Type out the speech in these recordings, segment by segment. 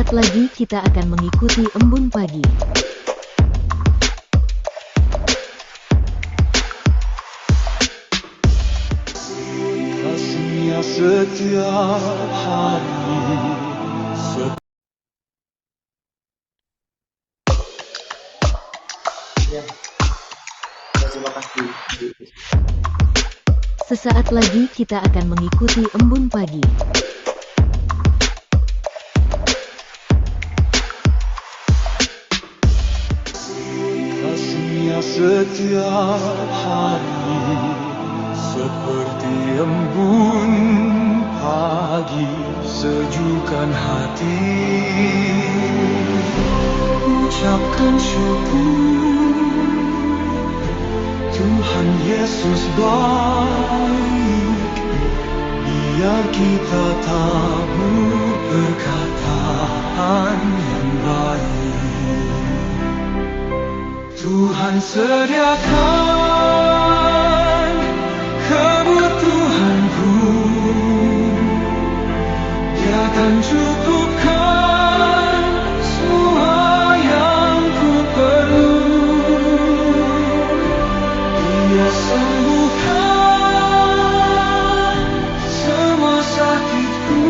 Sesaat lagi kita akan mengikuti embun pagi. Kasihnya setiap hari. Terima kasih. Sesaat lagi kita akan mengikuti embun pagi. Kasihnya setiap hari seperti embun pagi, sejukkan hati. Ucapkan syukur, Tuhan Yesus baik. Biar kita tahu perkataan yang baik. Tuhan sediakan kebutuhanku, Dia akan cukupkan semua yang ku perlu. Dia sembuhkan semua sakitku,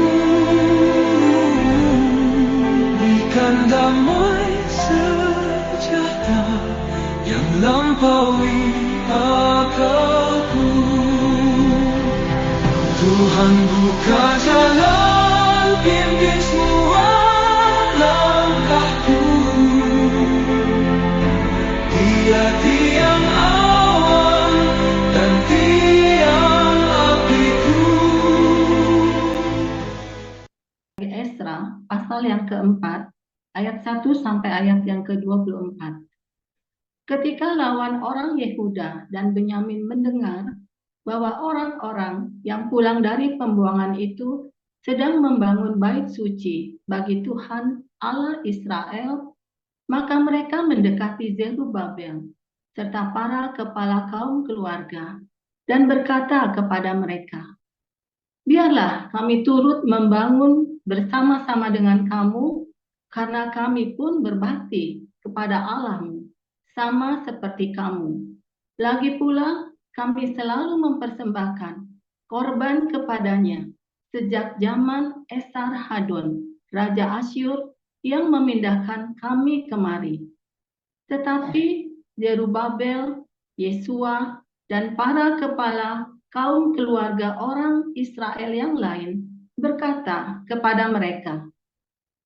berikan damai sejahtera yang lampaui akalku. Tuhan buka jalan, pimpin semua langkahku. Dia tiang awan dan tiang apiku. Esra, pasal yang keempat, ayat 1 sampai ayat yang ke-24. Ketika lawan orang Yehuda dan Benyamin mendengar bahwa orang-orang yang pulang dari pembuangan itu sedang membangun bait suci bagi Tuhan Allah Israel, maka mereka mendekati Zerubabel serta para kepala kaum keluarga dan berkata kepada mereka, "Biarlah kami turut membangun bersama-sama dengan kamu, karena kami pun berbakti kepada Allahmu, sama seperti kamu. Lagi pula, kami selalu mempersembahkan korban kepadanya sejak zaman Esarhadon, Raja Asyur, yang memindahkan kami kemari. Tetapi Zerubabel, Yesua, dan para kepala kaum keluarga orang Israel yang lain berkata kepada mereka,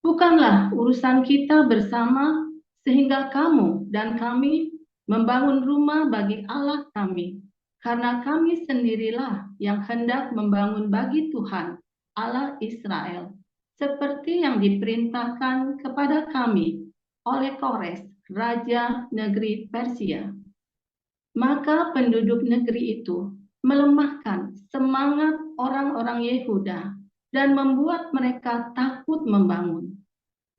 'Bukanlah urusan kita bersama sehingga kamu dan kami membangun rumah bagi Allah kami, karena kami sendirilah yang hendak membangun bagi Tuhan Allah Israel, seperti yang diperintahkan kepada kami oleh Kores, Raja negeri Persia.' Maka penduduk negeri itu melemahkan semangat orang-orang Yehuda dan membuat mereka takut membangun.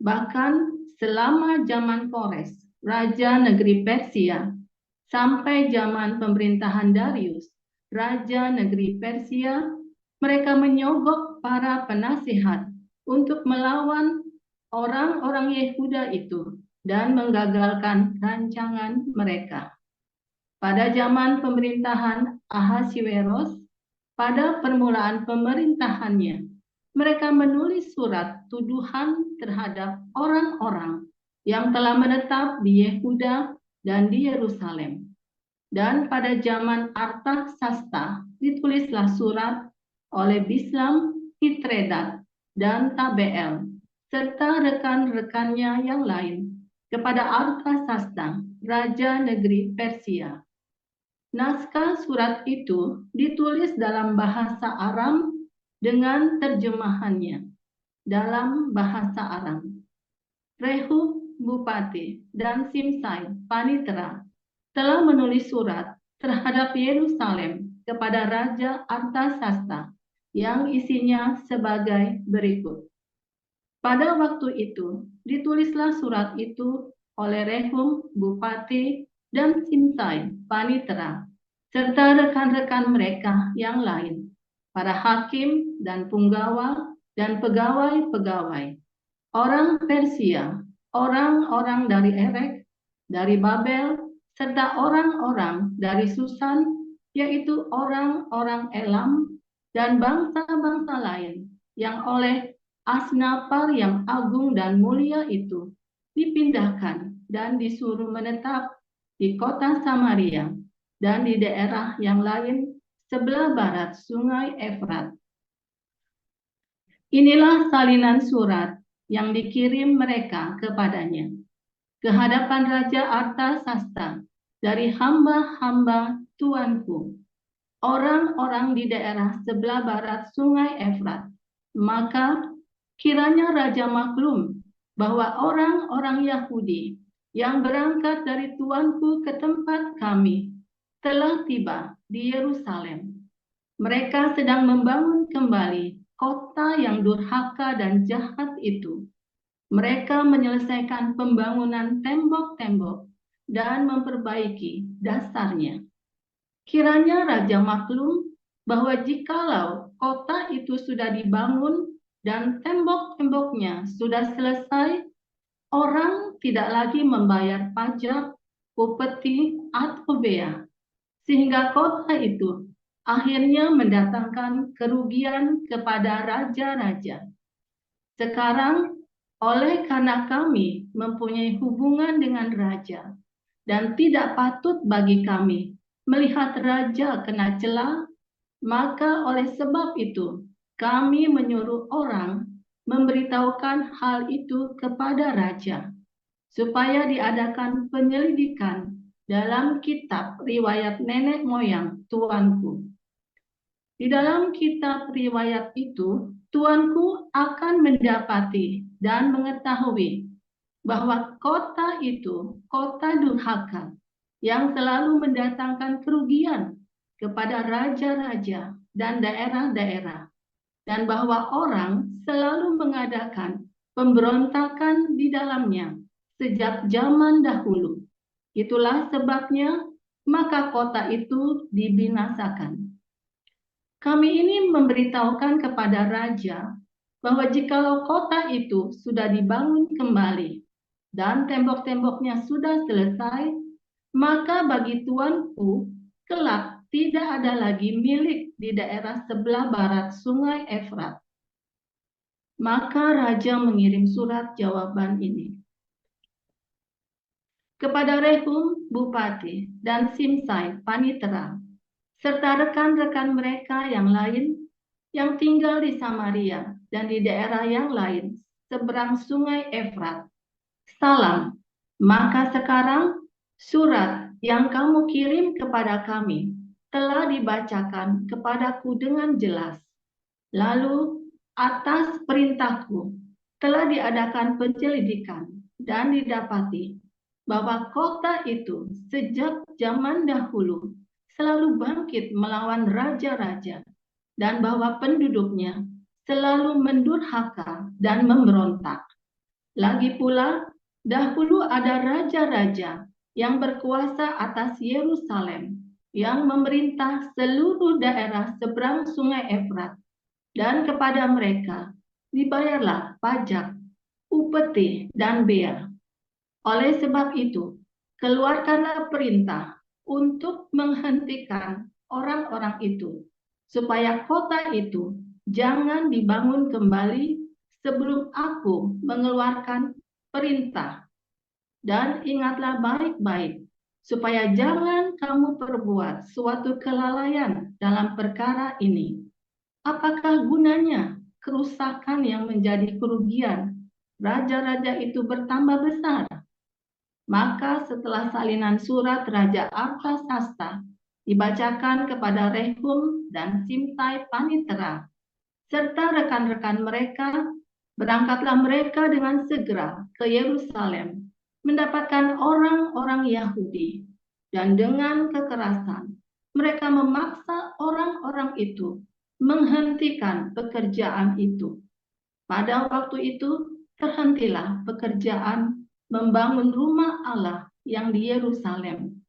Bahkan selama zaman Kores, Raja negeri Persia, sampai zaman pemerintahan Darius, Raja negeri Persia, mereka menyogok para penasihat untuk melawan orang-orang Yehuda itu dan menggagalkan rancangan mereka. Pada zaman pemerintahan Ahasiweros, pada permulaan pemerintahannya, mereka menulis surat tuduhan terhadap orang-orang yang telah menetap di Yehuda dan di Yerusalem. Dan pada zaman Artaxasta ditulislah surat oleh Bislam, Mitredat, dan Tabeel, serta rekan-rekannya yang lain kepada Artaxasta, Raja negeri Persia. Naskah surat itu ditulis dalam bahasa Aram dengan terjemahannya dalam bahasa Aram. Rehum Bupati dan Simsai Panitera telah menulis surat terhadap Yerusalem kepada Raja Artasasta yang isinya sebagai berikut. Pada waktu itu ditulislah surat itu oleh Rehum Bupati dan Simsai Panitera serta rekan-rekan mereka yang lain, para hakim dan punggawa dan pegawai-pegawai. orang Persia, orang-orang dari Erek, dari Babel, serta orang-orang dari Susan, yaitu orang-orang Elam dan bangsa-bangsa lain yang oleh Asnapar yang agung dan mulia itu dipindahkan dan disuruh menetap di kota Samaria dan di daerah yang lain sebelah barat sungai Efrat. Inilah salinan surat yang dikirim mereka kepadanya ke hadapan Raja Artasasta dari hamba-hamba tuanku, orang-orang di daerah sebelah barat sungai Efrat. Maka kiranya Raja maklum bahwa orang-orang Yahudi yang berangkat dari tuanku ke tempat kami telah tiba di Yerusalem. Mereka sedang membangun kembali kota yang durhaka dan jahat itu. Mereka menyelesaikan pembangunan tembok-tembok dan memperbaiki dasarnya. Kiranya Raja maklum bahwa jikalau kota itu sudah dibangun dan tembok-temboknya sudah selesai, orang tidak lagi membayar pajak, upeti, atau bea, sehingga kota itu akhirnya mendatangkan kerugian kepada raja-raja. Sekarang, oleh karena kami mempunyai hubungan dengan raja, dan tidak patut bagi kami melihat raja kena cela, maka oleh sebab itu kami menyuruh orang memberitahukan hal itu kepada raja, supaya diadakan penyelidikan dalam kitab riwayat nenek moyang tuanku. Di dalam kitab riwayat itu, tuanku akan mendapati dan mengetahui bahwa kota itu kota durhaka yang selalu mendatangkan kerugian kepada raja-raja dan daerah-daerah, dan bahwa orang selalu mengadakan pemberontakan di dalamnya sejak zaman dahulu. Itulah sebabnya maka kota itu dibinasakan. Kami ini memberitahukan kepada raja bahwa jikalau kota itu sudah dibangun kembali dan tembok-temboknya sudah selesai, maka bagi tuanku kelak tidak ada lagi milik di daerah sebelah barat sungai Efrat. Maka raja mengirim surat jawaban ini kepada Rehum bupati dan Simsai panitera, serta rekan-rekan mereka yang lain yang tinggal di Samaria dan di daerah yang lain seberang sungai Efrat. Salam. Maka sekarang surat yang kamu kirim kepada kami telah dibacakan kepadaku dengan jelas. Lalu atas perintahku telah diadakan penyelidikan dan didapati bahwa kota itu sejak zaman dahulu selalu bangkit melawan raja-raja, dan bahwa penduduknya selalu mendurhaka dan memberontak. Lagi pula, dahulu ada raja-raja yang berkuasa atas Yerusalem, yang memerintah seluruh daerah seberang sungai Efrat, dan kepada mereka dibayarlah pajak, upeti, dan bea. Oleh sebab itu, keluarkanlah perintah untuk menghentikan orang-orang itu, supaya kota itu jangan dibangun kembali sebelum aku mengeluarkan perintah. Dan ingatlah baik-baik, supaya jangan kamu perbuat suatu kelalaian dalam perkara ini. Apakah gunanya kerusakan yang menjadi kerugian raja-raja itu bertambah besar? Maka setelah salinan surat Raja Artasasta dibacakan kepada Rehum dan Simsai panitera, serta rekan-rekan mereka, berangkatlah mereka dengan segera ke Yerusalem, mendapatkan orang-orang Yahudi, dan dengan kekerasan mereka memaksa orang-orang itu menghentikan pekerjaan itu. Pada waktu itu terhentilah pekerjaan membangun rumah Allah yang di Yerusalem,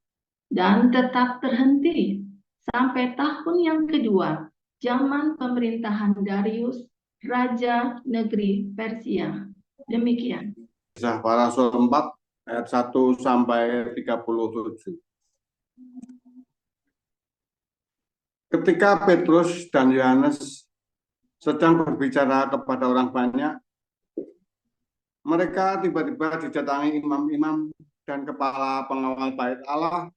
dan tetap terhenti sampai tahun yang kedua zaman pemerintahan Darius, Raja Negeri Persia. Demikian. Kisah Para Rasul 4 ayat 1 sampai 37. Ketika Petrus dan Yohanes sedang berbicara kepada orang banyak, mereka tiba-tiba didatangi imam-imam dan kepala pengawal bait Allah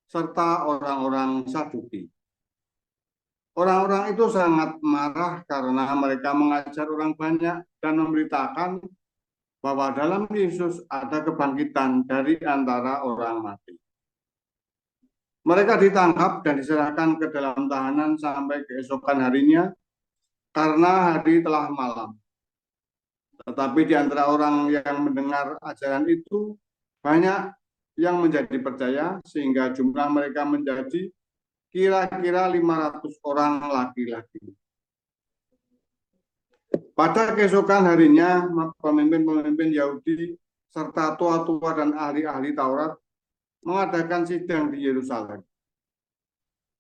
serta orang-orang Saduki. Orang-orang itu sangat marah karena mereka mengajar orang banyak dan memberitakan bahwa dalam Yesus ada kebangkitan dari antara orang mati. Mereka ditangkap dan diserahkan ke dalam tahanan sampai keesokan harinya karena hari telah malam. Tetapi di antara orang yang mendengar ajaran itu banyak yang menjadi percaya sehingga jumlah mereka menjadi kira-kira 500 orang laki-laki. Pada keesokan harinya, pemimpin-pemimpin Yahudi serta tua-tua dan ahli-ahli Taurat mengadakan sidang di Yerusalem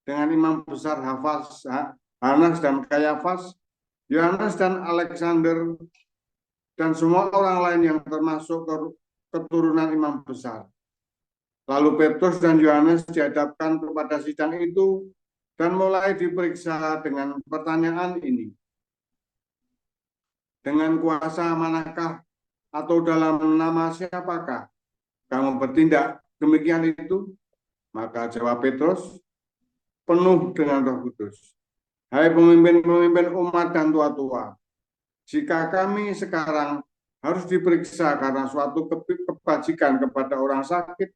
dengan imam besar Hanas dan Kayafas, Yohanes dan Alexander, dan semua orang lain yang termasuk keturunan imam besar. Lalu Petrus dan Yohanes dihadapkan kepada sidang itu dan mulai diperiksa dengan pertanyaan ini. Dengan kuasa manakah atau dalam nama siapakah kamu bertindak demikian itu? Maka jawab Petrus, penuh dengan Roh Kudus. Hai pemimpin-pemimpin umat dan tua-tua, jika kami sekarang harus diperiksa karena suatu kebajikan kepada orang sakit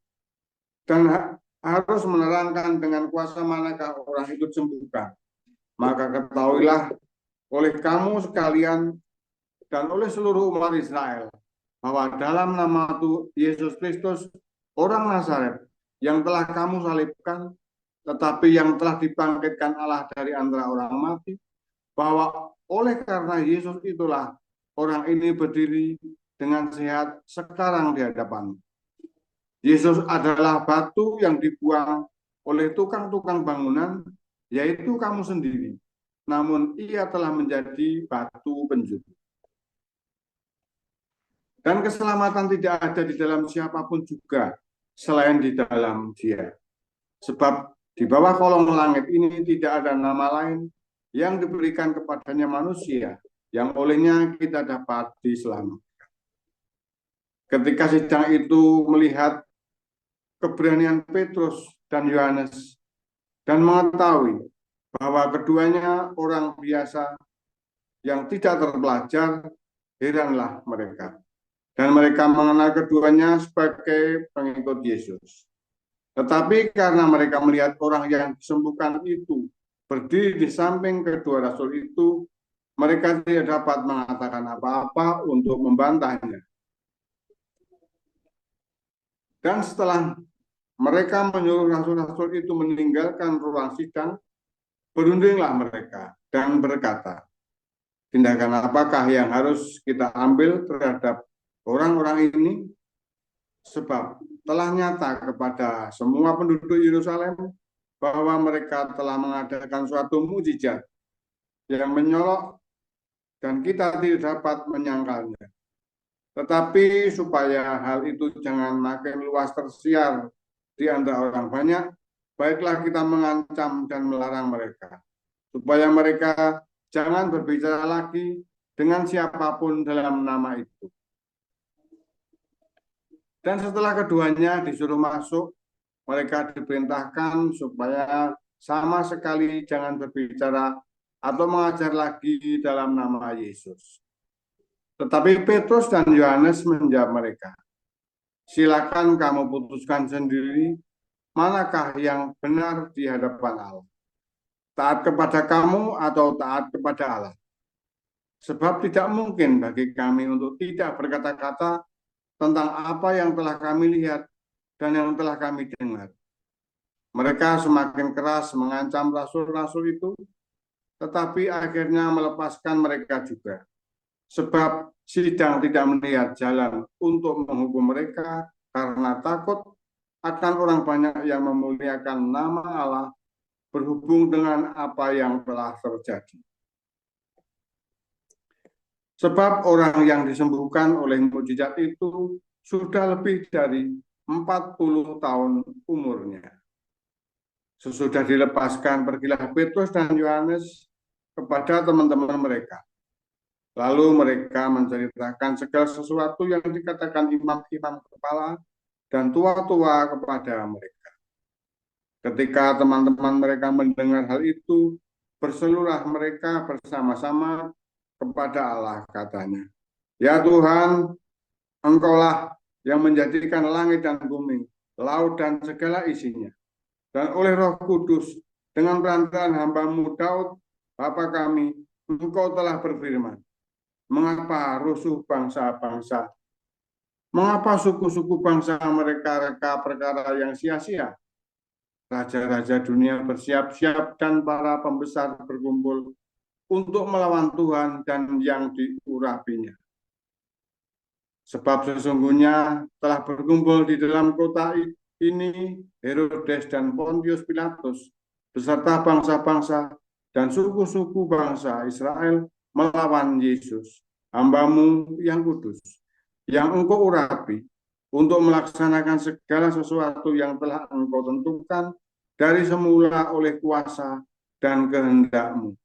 dan harus menerangkan dengan kuasa manakah orang itu disembuhkan, maka ketahuilah oleh kamu sekalian dan oleh seluruh umat Israel bahwa dalam nama Yesus Kristus, orang Nazaret yang telah kamu salibkan, tetapi yang telah dibangkitkan Allah dari antara orang mati, bahwa oleh karena Yesus itulah orang ini berdiri dengan sehat sekarang di hadapanmu. Yesus adalah batu yang dibuang oleh tukang-tukang bangunan, yaitu kamu sendiri. Namun ia telah menjadi batu penjuru. Dan keselamatan tidak ada di dalam siapapun juga selain di dalam Dia. Sebab di bawah kolong langit ini tidak ada nama lain yang diberikan kepadanya manusia yang olehnya kita dapat diselamatkan. Ketika sidang itu melihat keberanian Petrus dan Yohanes dan mengetahui bahwa keduanya orang biasa yang tidak terpelajar, heranlah mereka. Dan mereka mengenal keduanya sebagai pengikut Yesus. Tetapi karena mereka melihat orang yang disembuhkan itu berdiri di samping kedua rasul itu, mereka tidak dapat mengatakan apa-apa untuk membantahnya. Dan setelah mereka menyuruh rasul-rasul itu meninggalkan ruang sidang, berundinglah mereka dan berkata, tindakan apakah yang harus kita ambil terhadap orang-orang ini? Sebab telah nyata kepada semua penduduk Yerusalem bahwa mereka telah mengadakan suatu mukjizat yang menyolok dan kita tidak dapat menyangkalnya. Tetapi supaya hal itu jangan makin luas tersiar di antara orang banyak, baiklah kita mengancam dan melarang mereka, supaya mereka jangan berbicara lagi dengan siapapun dalam nama itu. Dan setelah keduanya disuruh masuk, mereka diperintahkan supaya sama sekali jangan berbicara atau mengajar lagi dalam nama Yesus. Tetapi Petrus dan Yohanes menjawab mereka, silakan kamu putuskan sendiri manakah yang benar di hadapan Allah, taat kepada kamu atau taat kepada Allah. Sebab tidak mungkin bagi kami untuk tidak berkata-kata tentang apa yang telah kami lihat dan yang telah kami dengar. Mereka semakin keras mengancam rasul-rasul itu, tetapi akhirnya melepaskan mereka juga. Sebab sidang tidak melihat jalan untuk menghukum mereka karena takut akan orang banyak yang memuliakan nama Allah berhubung dengan apa yang telah terjadi. Sebab orang yang disembuhkan oleh mukjizat itu sudah lebih dari 40 tahun umurnya. Sesudah dilepaskan, pergilah Petrus dan Yohanes kepada teman-teman mereka. Lalu mereka menceritakan segala sesuatu yang dikatakan imam-imam kepala dan tua-tua kepada mereka. Ketika teman-teman mereka mendengar hal itu, berseluruh mereka bersama-sama kepada Allah, katanya, "Ya Tuhan, Engkaulah yang menjadikan langit dan bumi, laut dan segala isinya. Dan oleh Roh Kudus, dengan perantaraan hamba-Mu Daud, Bapa kami, Engkau telah berfirman, mengapa rusuh bangsa-bangsa? Mengapa suku-suku bangsa mereka reka perkara yang sia-sia? Raja-raja dunia bersiap-siap dan para pembesar berkumpul untuk melawan Tuhan dan yang diurapinya. Sebab sesungguhnya telah berkumpul di dalam kota ini Herodes dan Pontius Pilatus beserta bangsa-bangsa dan suku-suku bangsa Israel melawan Yesus, hamba-Mu yang kudus, yang Engkau urapi, untuk melaksanakan segala sesuatu yang telah Engkau tentukan dari semula oleh kuasa dan kehendak-Mu.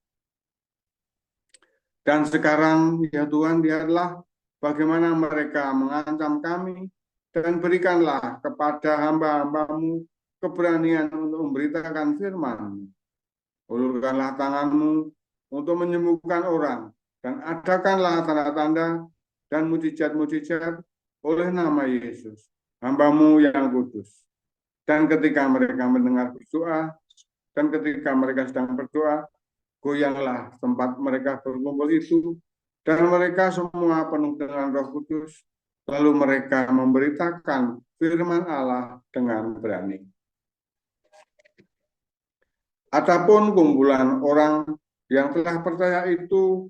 Dan sekarang, ya Tuhan, lihatlah bagaimana mereka mengancam kami, dan berikanlah kepada hamba-hamba-Mu keberanian untuk memberitakan firman-Mu. Ulurkanlah tangan-Mu untuk menyembuhkan orang, dan adakanlah tanda-tanda dan mujizat-mujizat oleh nama Yesus, hamba-Mu yang kudus. Dan ketika mereka mendengar berdoa, dan ketika mereka sedang berdoa, goyanglah tempat mereka berkumpul itu, dan mereka semua penuh dengan Roh Kudus. Lalu mereka memberitakan firman Allah dengan berani. Adapun kumpulan orang yang telah percaya itu,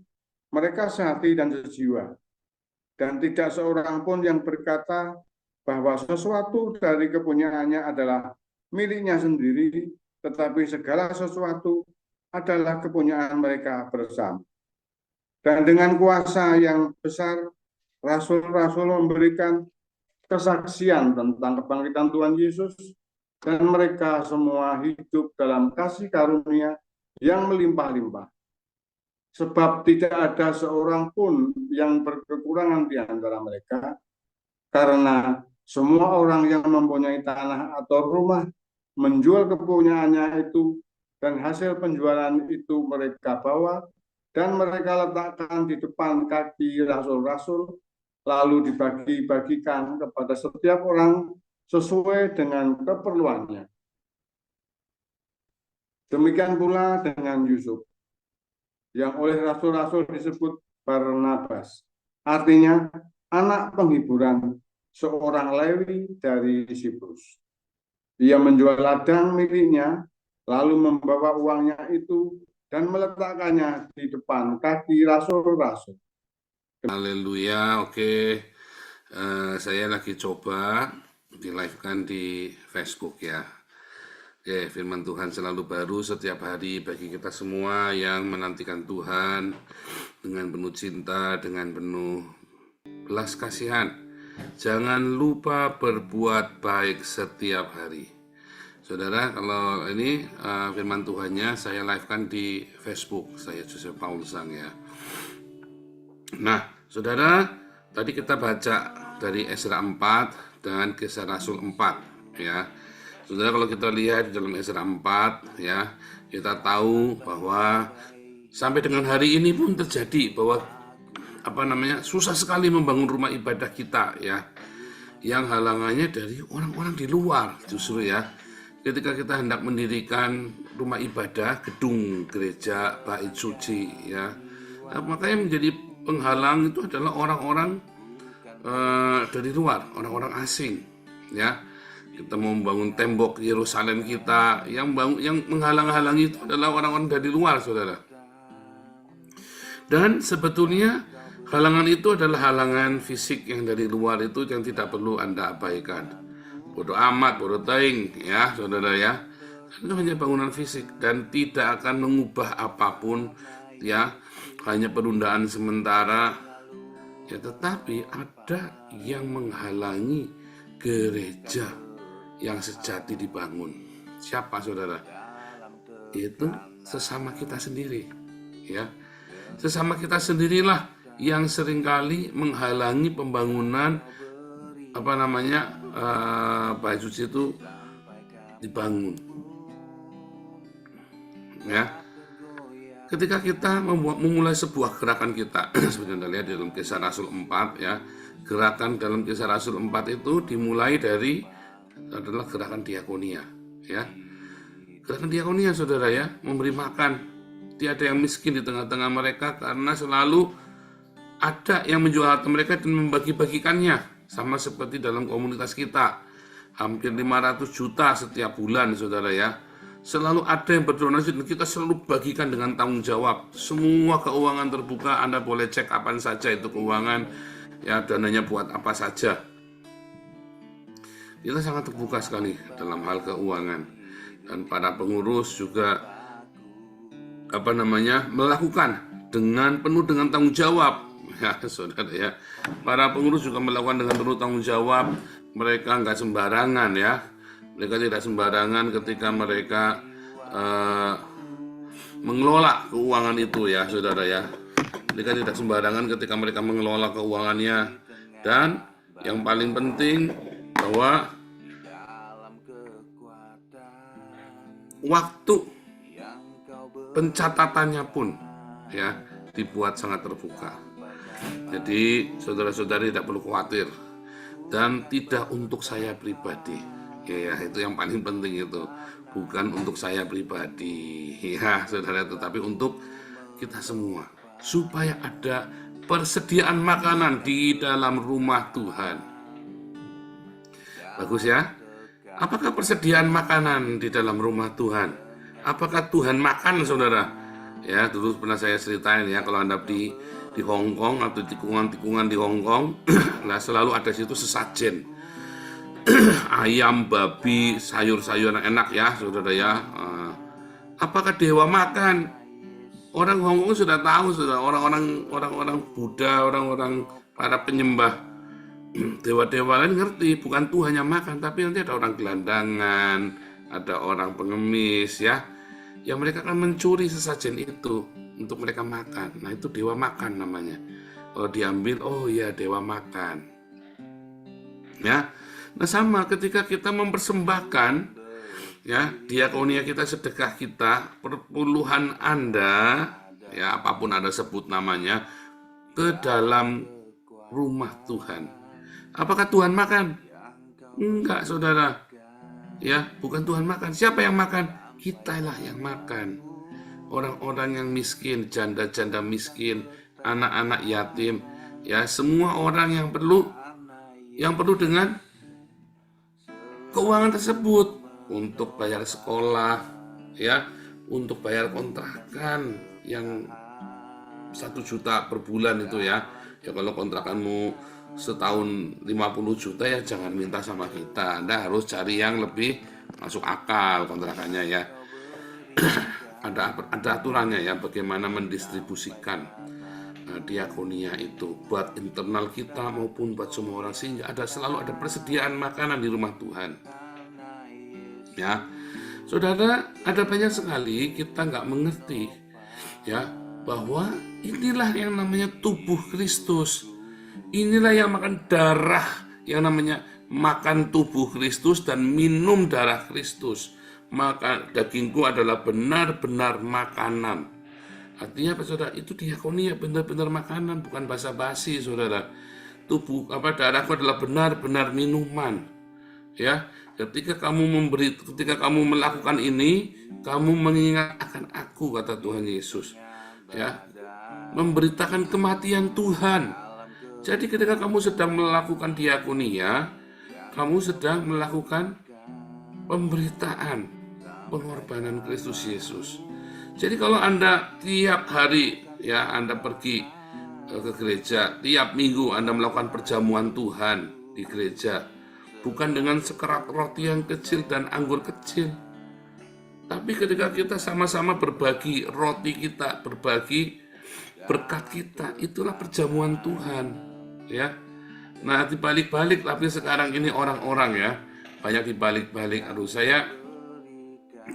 mereka sehati dan sejiwa, dan tidak seorang pun yang berkata bahwa sesuatu dari kepunyaannya adalah miliknya sendiri, tetapi segala sesuatu adalah kepunyaan mereka bersama. Dan dengan kuasa yang besar, rasul-rasul memberikan kesaksian tentang kebangkitan Tuhan Yesus, dan mereka semua hidup dalam kasih karunia yang melimpah-limpah. Sebab tidak ada seorang pun yang berkekurangan di antara mereka, karena semua orang yang mempunyai tanah atau rumah menjual kepunyaannya itu, dan hasil penjualan itu mereka bawa dan mereka letakkan di depan kaki rasul-rasul, lalu dibagi-bagikan kepada setiap orang sesuai dengan keperluannya. Demikian pula dengan Yusuf, yang oleh rasul-rasul disebut Barnabas, artinya anak penghiburan, seorang Lewi dari Siprus. Ia menjual ladang miliknya, lalu membawa uangnya itu dan meletakkannya di depan kaki rasul-rasul. Haleluya. Oke. Saya lagi coba di live-kan di Facebook ya. Oke, firman Tuhan selalu baru setiap hari bagi kita semua yang menantikan Tuhan dengan penuh cinta, dengan penuh belas kasihan. Jangan lupa berbuat baik setiap hari. Saudara, kalau ini firman Tuhannya saya live-kan di Facebook, saya Joseph Paulsang ya. Nah, saudara, tadi kita baca dari Esra 4 dan Kisah Rasul 4 ya. Saudara, kalau kita lihat di dalam Esra 4 ya, kita tahu bahwa sampai dengan hari ini pun terjadi bahwa susah sekali membangun rumah ibadah kita ya. Yang halangannya dari orang-orang di luar justru ya. Ketika kita hendak mendirikan rumah ibadah, gedung gereja, bait suci ya, makanya menjadi penghalang itu adalah orang-orang dari luar, orang-orang asing ya. Kita mau membangun tembok Yerusalem kita, yang menghalang-halangi itu adalah orang-orang dari luar, saudara. Dan sebetulnya halangan itu adalah halangan fisik yang dari luar itu yang tidak perlu Anda abaikan. Bodoh amat, bodoh taing ya saudara ya. Itu hanya bangunan fisik dan tidak akan mengubah apapun ya. Hanya penundaan sementara Ya, tetapi ada yang menghalangi gereja yang sejati dibangun. Siapa, saudara? Itu sesama kita sendiri, ya. Sesama kita sendirilah yang seringkali menghalangi pembangunan bait suci itu dibangun. Ya. Ketika kita memulai sebuah gerakan kita, seperti Anda lihat di dalam Kisah Rasul 4, ya. Gerakan dalam Kisah Rasul 4 itu dimulai dari adalah gerakan diakonia, ya. Gerakan diakonia, saudara, ya, memberi makan. Tiada yang miskin di tengah-tengah mereka karena selalu ada yang menjual harta mereka dan membagi-bagikannya. Sama seperti dalam komunitas kita, hampir 500 juta setiap bulan, saudara, ya. Selalu ada yang berdonasi dan kita selalu bagikan dengan tanggung jawab. Semua keuangan terbuka, Anda boleh cek kapan saja itu keuangan, ya, dananya buat apa saja. Kita sangat terbuka sekali dalam hal keuangan, dan para pengurus juga melakukan dengan penuh dengan tanggung jawab, ya, saudara, ya. Para pengurus juga melakukan dengan penuh tanggung jawab. Mereka nggak sembarangan, ya. Mereka tidak sembarangan ketika mereka mengelola keuangan itu, ya, saudara, ya. Mereka tidak sembarangan ketika mereka mengelola keuangannya. Dan yang paling penting bahwa waktu pencatatannya pun, ya, dibuat sangat terbuka. Jadi saudara-saudari tidak perlu khawatir, dan tidak untuk saya pribadi, ya, itu yang paling penting, itu bukan untuk saya pribadi, ya, saudara, tetapi untuk kita semua, supaya ada persediaan makanan di dalam rumah Tuhan. Bagus, ya. Apakah persediaan makanan di dalam rumah Tuhan? Apakah Tuhan makan, saudara? Ya, dulu pernah saya ceritain, ya, kalau Anda di Hong Kong atau tikungan-tikungan di Hong Kong, nah selalu ada situ sesajen. Ayam, babi, sayur-sayuran enak, ya, saudara, ya. Apakah dewa makan? Orang Hong Kong sudah tahu, saudara, orang-orang Buddha, orang-orang para penyembah dewa-dewa lain ngerti, bukan Tuhan yang makan, tapi nanti ada orang gelandangan, ada orang pengemis, ya, yang mereka akan mencuri sesajen itu untuk mereka makan. Nah, itu dewa makan namanya. Kalau diambil, oh ya, dewa makan, ya. Nah, sama ketika kita mempersembahkan, ya, diakonia kita, sedekah kita, perpuluhan Anda, ya, apapun Anda sebut namanya, ke dalam rumah Tuhan. Apakah Tuhan makan? Enggak, saudara. Ya, bukan Tuhan makan. Siapa yang makan? Kitalah yang makan. Orang-orang yang miskin, janda-janda miskin, anak-anak yatim, ya, semua orang yang perlu dengan keuangan tersebut untuk bayar sekolah, ya, untuk bayar kontrakan yang 1 juta per bulan itu, ya. Ya, kalau kontrakanmu setahun 50 juta, ya jangan minta sama kita. Anda harus cari yang lebih masuk akal kontrakannya, ya. Ada aturannya, ya, bagaimana mendistribusikan diakonia itu buat internal kita maupun buat semua orang, sehingga selalu ada persediaan makanan di rumah Tuhan, ya. Saudara, ada banyak sekali kita nggak mengerti, ya, bahwa inilah yang namanya tubuh Kristus. Inilah yang makan darah, yang namanya makan tubuh Kristus dan minum darah Kristus. Maka dagingku adalah benar-benar makanan. Artinya apa, saudara? Itu diakonia, benar-benar makanan, bukan basa-basi, saudara. Darahku adalah benar-benar minuman, ya. Ketika kamu melakukan ini, kamu mengingat akan aku, kata Tuhan Yesus, ya. Memberitakan kematian Tuhan. Jadi ketika kamu sedang melakukan diakonia, kamu sedang melakukan pemberitaan pengorbanan Kristus Yesus. Jadi kalau Anda tiap hari, ya, Anda pergi ke gereja, tiap minggu Anda melakukan perjamuan Tuhan di gereja, bukan dengan sekerat roti yang kecil dan anggur kecil, tapi ketika kita sama-sama berbagi roti kita, berbagi berkat kita, itulah perjamuan Tuhan. ya. Nah, dibalik-balik, tapi sekarang ini orang-orang ya, banyak dibalik-balik. Aduh, saya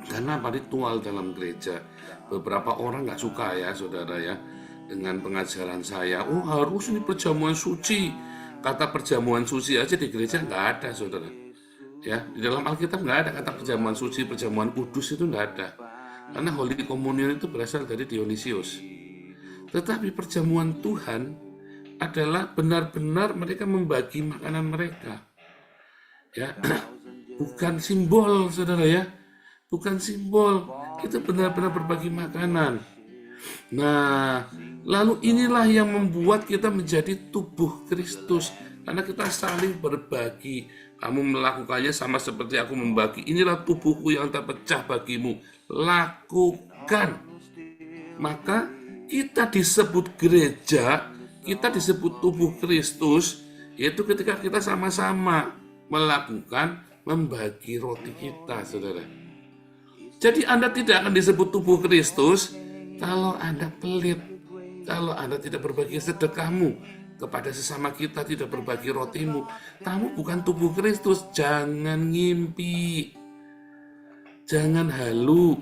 karena ritual dalam gereja, beberapa orang nggak suka ya, saudara ya, dengan pengajaran saya. Oh, harus ini perjamuan suci. Kata perjamuan suci aja di gereja nggak ada, saudara. Ya, di dalam Alkitab nggak ada kata perjamuan suci, perjamuan kudus itu nggak ada. Karena Holy Communion itu berasal dari Dionysius. Tetapi perjamuan Tuhan adalah benar-benar mereka membagi makanan mereka, ya, bukan simbol, saudara ya, bukan simbol, itu benar-benar berbagi makanan. Nah, lalu inilah yang membuat kita menjadi tubuh Kristus, karena kita saling berbagi. Kamu melakukannya sama seperti aku membagi. Inilah tubuhku yang terpecah bagimu. Lakukan. Maka kita disebut gereja, kita disebut tubuh Kristus, yaitu ketika kita sama-sama melakukan membagi roti kita, saudara. Jadi Anda tidak akan disebut tubuh Kristus kalau Anda pelit, kalau Anda tidak berbagi sedekahmu kepada sesama kita, tidak berbagi rotimu. Kamu bukan tubuh Kristus. Jangan ngimpi, jangan halu.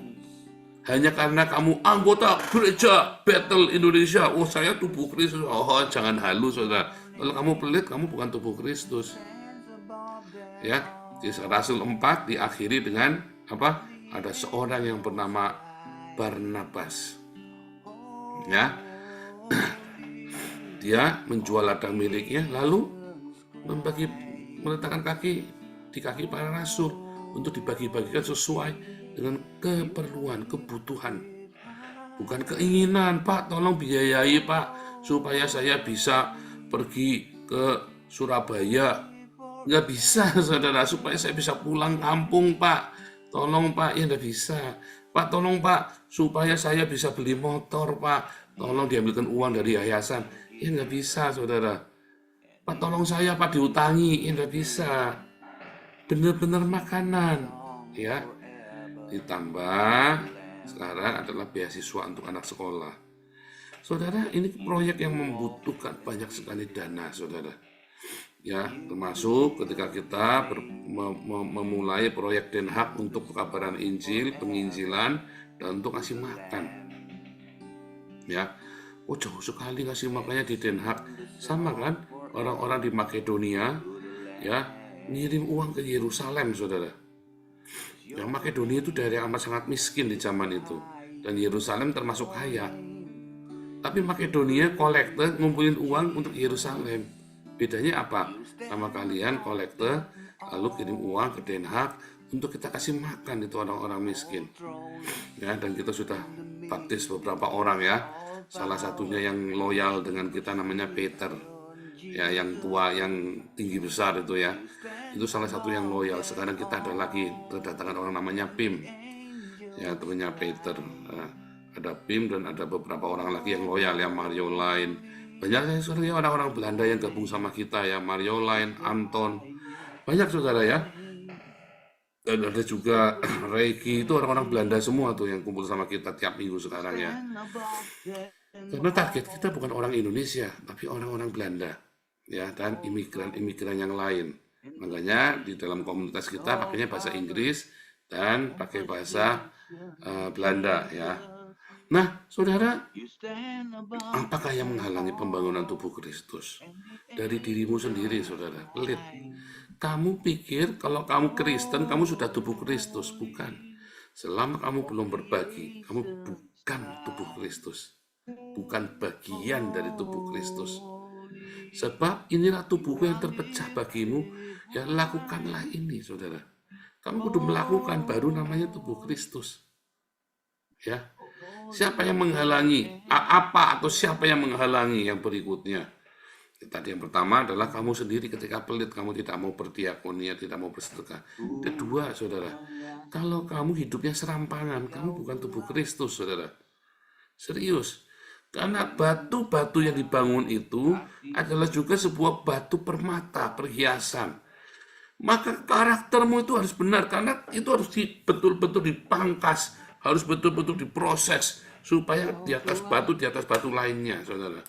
Hanya karena kamu anggota gereja Bethel Indonesia, oh saya tubuh Kristus. Oh, jangan halu, saudara. Kalau kamu pelit, kamu bukan tubuh Kristus. Ya, Kisah Rasul 4 diakhiri dengan apa? Ada seorang yang bernama Barnabas. Ya, dia menjual ladang miliknya, lalu meletakkan kaki di kaki para rasul untuk dibagi-bagikan sesuai dengan keperluan, kebutuhan, bukan keinginan. Pak, tolong biayai Pak, supaya saya bisa pergi ke Surabaya. Nggak bisa, saudara, supaya saya bisa pulang kampung Pak. Tolong Pak, ya nggak bisa. Pak, tolong Pak, supaya saya bisa beli motor Pak. Tolong diambilkan uang dari yayasan. Ya nggak bisa, saudara. Pak, tolong saya Pak, diutangi. Ya nggak bisa. Benar-benar makanan, ya. Ditambah sekarang adalah beasiswa untuk anak sekolah. Saudara, ini proyek yang membutuhkan banyak sekali dana, saudara. Ya, termasuk ketika kita memulai proyek Den Haag untuk pekabaran Injil, penginjilan, dan untuk kasih makan. Ya, oh jauh sekali kasih makannya di Den Haag. Sama kan orang-orang di Makedonia, ya, ngirim uang ke Yerusalem, saudara. Yang Makedonia itu daerah amat sangat miskin di zaman itu, dan Yerusalem termasuk kaya. Tapi Makedonia kolektor ngumpulin uang untuk Yerusalem. Bedanya apa? Sama kalian kolektor lalu kirim uang ke Den Haag untuk kita kasih makan itu orang-orang miskin. Ya, dan kita sudah baptis beberapa orang ya. Salah satunya yang loyal dengan kita namanya Peter. Ya, yang tua, yang tinggi besar itu ya. Itu salah satu yang loyal. Sekarang kita ada lagi kedatangan orang namanya Pim. Ya, temannya Peter. Nah, ada Pim dan ada beberapa orang lagi yang loyal ya, Mario Lain. Banyak sebenarnya orang-orang Belanda yang gabung sama kita ya, Mario Lain, Anton. Banyak, saudara ya. Dan ada juga Reiki, itu orang-orang Belanda semua tuh yang kumpul sama kita tiap minggu sekarang ya. Karena target kita bukan orang Indonesia, tapi orang-orang Belanda. Ya, dan imigran-imigran yang lain. Makanya di dalam komunitas kita pakainya bahasa Inggris dan pakai bahasa Belanda ya. Nah, saudara, apakah yang menghalangi pembangunan tubuh Kristus? Dari dirimu sendiri, saudara. Pelit. Kamu pikir kalau kamu Kristen, kamu sudah tubuh Kristus. Bukan. Selama kamu belum berbagi, kamu bukan tubuh Kristus. Bukan bagian dari tubuh Kristus. Sebab inilah tubuhku yang terpecah bagimu, ya lakukanlah ini, saudara. Kamu kudu melakukan, baru namanya tubuh Kristus. Ya, siapa yang menghalangi? Apa atau siapa yang menghalangi yang berikutnya? Tadi yang pertama adalah kamu sendiri ketika pelit, kamu tidak mau berdiakonia, tidak mau bersedekah. Kedua, saudara, kalau kamu hidupnya serampangan, kamu bukan tubuh Kristus, saudara. Serius. Karena batu-batu yang dibangun itu adalah juga sebuah batu permata, perhiasan. Maka karaktermu itu harus benar, karena itu harus betul-betul dipangkas, harus betul-betul diproses, supaya di atas batu lainnya, saudara.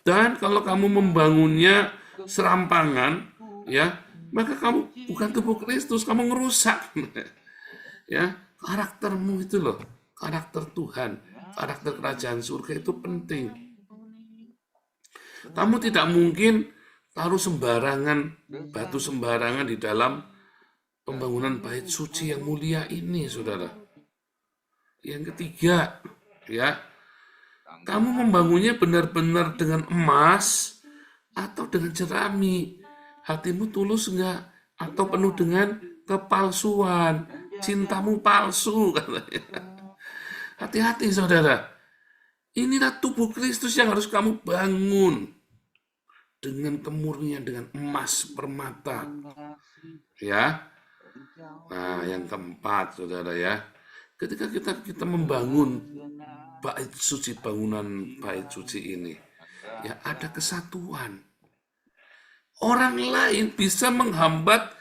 Dan kalau kamu membangunnya serampangan, ya, maka kamu bukan tubuh Kristus, kamu ngerusak. Ya, karaktermu itu loh, karakter Tuhan, karakter kerajaan surga itu penting. Kamu tidak mungkin taruh sembarangan, batu sembarangan di dalam pembangunan bait suci yang mulia ini, saudara. Yang ketiga, ya, kamu membangunnya benar-benar dengan emas atau dengan jerami. Hatimu tulus enggak? Atau penuh dengan kepalsuan? Cintamu palsu, katanya. Hati-hati, saudara. Inilah tubuh Kristus yang harus kamu bangun dengan kemurnian, dengan emas permata. Ya. Nah, yang keempat, saudara, ya. Ketika kita membangun bait suci, bangunan bait suci ini, ya ada kesatuan. Orang lain bisa menghambat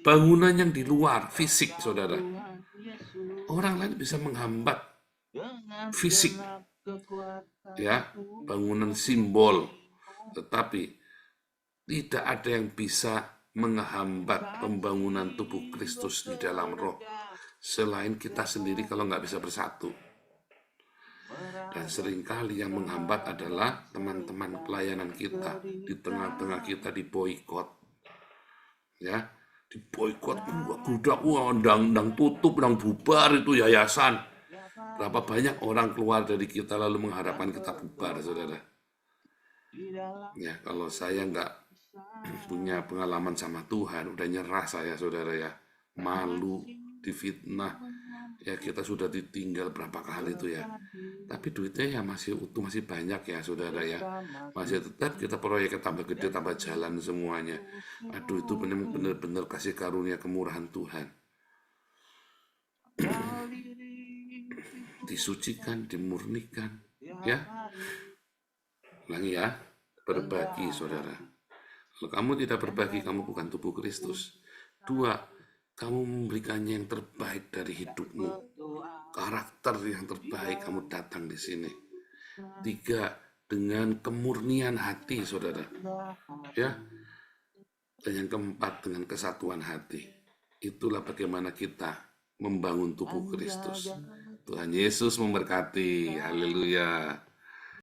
bangunan yang di luar, fisik, saudara. Orang lain bisa menghambat fisik, ya, bangunan simbol. Tetapi tidak ada yang bisa menghambat pembangunan tubuh Kristus di dalam roh, selain kita sendiri kalau nggak bisa bersatu. Dan seringkali yang menghambat adalah teman-teman pelayanan kita. Di tengah-tengah kita diboikot. Ya, diboikot, budak, ndang tutup, ndang bubar itu yayasan. Berapa banyak orang keluar dari kita lalu mengharapkan kita bubar, saudara. Ya, kalau saya nggak punya pengalaman sama Tuhan, udah nyerah saya, saudara, ya. Malu, difitnah, ya kita sudah ditinggal berapa kali itu ya. Tapi duitnya ya masih utuh, masih banyak ya, saudara, ya. Masih tetap kita proyeknya tambah gede, tambah jalan semuanya. Aduh, itu benar-benar kasih karunia kemurahan Tuhan. Disucikan, dimurnikan, ya. Ulangi ya, berbagi, saudara. Kalau kamu tidak berbagi, kamu bukan tubuh Kristus. 2, kamu memberikannya yang terbaik dari hidupmu. Karakter yang terbaik kamu datang di sini. 3, dengan kemurnian hati, saudara. Ya. Dan yang keempat, dengan kesatuan hati. Itulah bagaimana kita membangun tubuh Kristus. Tuhan Yesus memberkati. Haleluya.